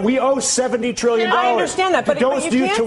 We owe $70 trillion. I understand that, but to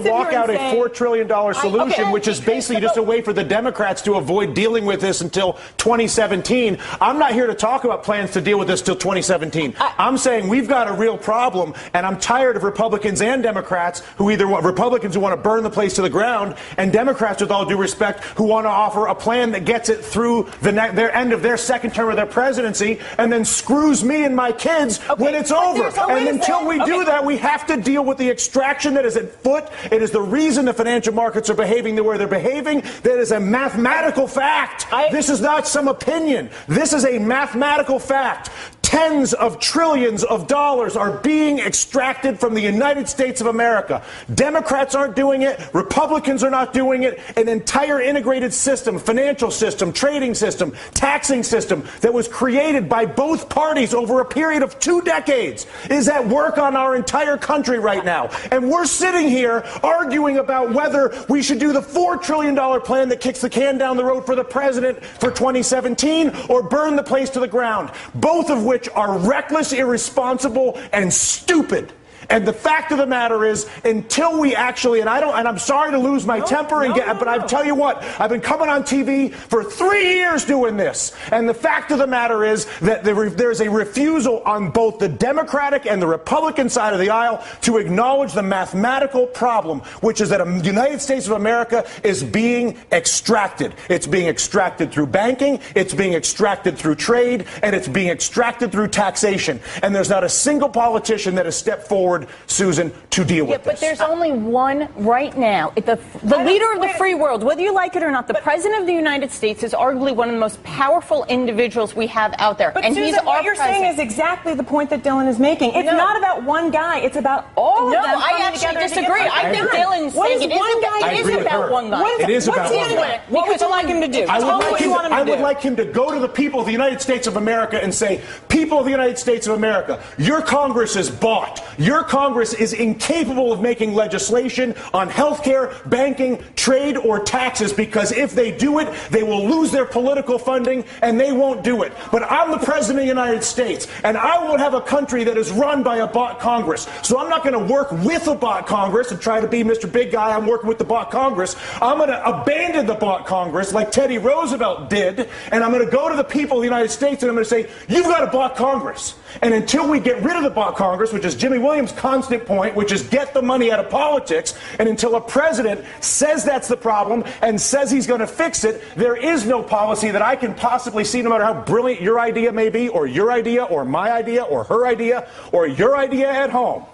walk out a $4 trillion solution, which is basically just a way for the Democrats to avoid dealing with this until 2017. I'm not here to talk about plans to deal with this till 2017. I'm saying we've got a real problem, and I'm tired of Republicans and Democrats who either want Republicans who want to burn the place to the ground, and Democrats, with all due respect, who want to offer a plan that gets it through their end of their second term of their presidency, and then screws me and my kids when it's over. And until we do that, we have to deal with the extraction that is at foot. It is the reason the financial markets are behaving the way they're behaving. That is a mathematical fact. This is not some opinion. This is a mathematical fact. Tens of trillions of dollars are being extracted from the United States of America. Democrats aren't doing it. Republicans are not doing it. An entire integrated system, financial system, trading system, taxing system that was created by both parties over a period of 2 decades is at work on our entire country right now. And we're sitting here arguing about whether we should do the $4 trillion plan that kicks the can down the road for the president for 2017 or burn the place to the ground, both of which are reckless, irresponsible, and stupid. And the fact of the matter is, until we actually, and I'm sorry to lose my temper, but I tell you what, I've been coming on TV for 3 years doing this. And the fact of the matter is that there's a refusal on both the Democratic and the Republican side of the aisle to acknowledge the mathematical problem, which is that the United States of America is being extracted. It's being extracted through banking, it's being extracted through trade, and it's being extracted through taxation. And there's not a single politician that has stepped forward, Susan, to deal with this. But there's only one right now. The leader of the free world, whether you like it or not, the president of the United States is arguably one of the most powerful individuals we have out there. But and Susan, he's our what you're saying is exactly the point that Dylan is making. It's not about one guy. It's about all of them. No, I actually disagree. I think Dylan's saying it is about one guy. It is about one guy. What would you like him to do? I would like him to go to the people of the United States of America and say, people of the United States of America, your Congress is bought. Your Congress is incapable of making legislation on health care, banking, trade, or taxes, because if they do it, they will lose their political funding, and they won't do it. But I'm the President of the United States, and I won't have a country that is run by a bought Congress. So I'm not going to work with a bought Congress and try to be Mr. Big Guy. I'm working with the bought Congress. I'm going to abandon the bought Congress like Teddy Roosevelt did, and I'm going to go to the people of the United States, and I'm going to say, you've got a bought Congress. And until we get rid of the bought Congress, which is Jimmy Williams' constant point, which is get the money out of politics, and until a president says that's the problem and says he's going to fix it, there is no policy that I can possibly see, no matter how brilliant your idea may be, or your idea, or my idea, or her idea, or your idea at home,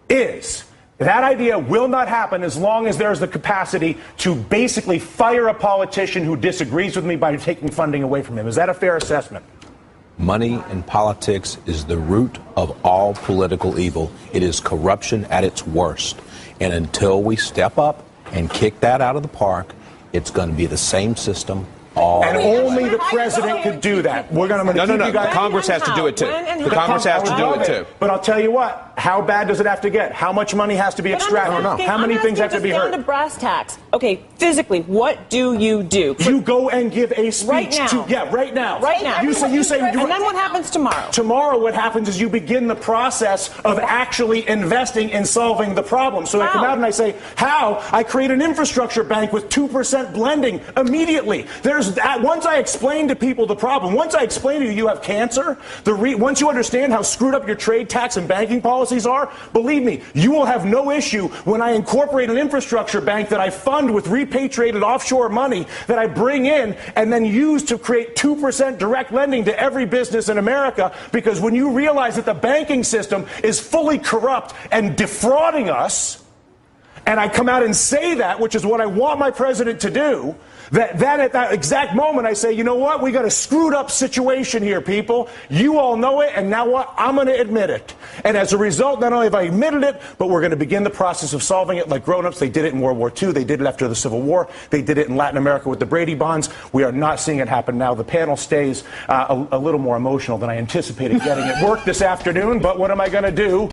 is that idea will not happen as long as there's the capacity to basically fire a politician who disagrees with me by taking funding away from him. Is that a fair assessment? Money in politics is the root of all political evil. It is corruption at its worst. And until we step up and kick that out of the park, it's going to be the same system all and only the president could do that. We're going to keep you guys. Congress has to do it too. The Congress has to do it too. But I'll tell you what. How bad does it have to get? How much money has to be extracted? How many things have to be heard? Down to brass tacks. Okay, physically, what do? You go and give a speech right now. Right now. Right now. You say. And then what happens tomorrow? Tomorrow, what happens is you begin the process of actually investing in solving the problem. So I come out and I say, how? I create an infrastructure bank with 2% blending immediately. Once I explain to people the problem, once I explain to you have cancer, once you understand how screwed up your trade, tax, and banking policies are, believe me, you will have no issue when I incorporate an infrastructure bank that I fund with repatriated offshore money that I bring in and then use to create 2% direct lending to every business in America. Because when you realize that the banking system is fully corrupt and defrauding us, and I come out and say that, which is what I want my president to do, that at that exact moment I say, you know what, we got a screwed up situation here, people. You all know it, and now what? I'm going to admit it. And as a result, not only have I admitted it, but we're going to begin the process of solving it like grown-ups. They did it in World War II. They did it after the Civil War. They did it in Latin America with the Brady bonds. We are not seeing it happen now. The panel stays a little more emotional than I anticipated getting at work this afternoon, but what am I going to do?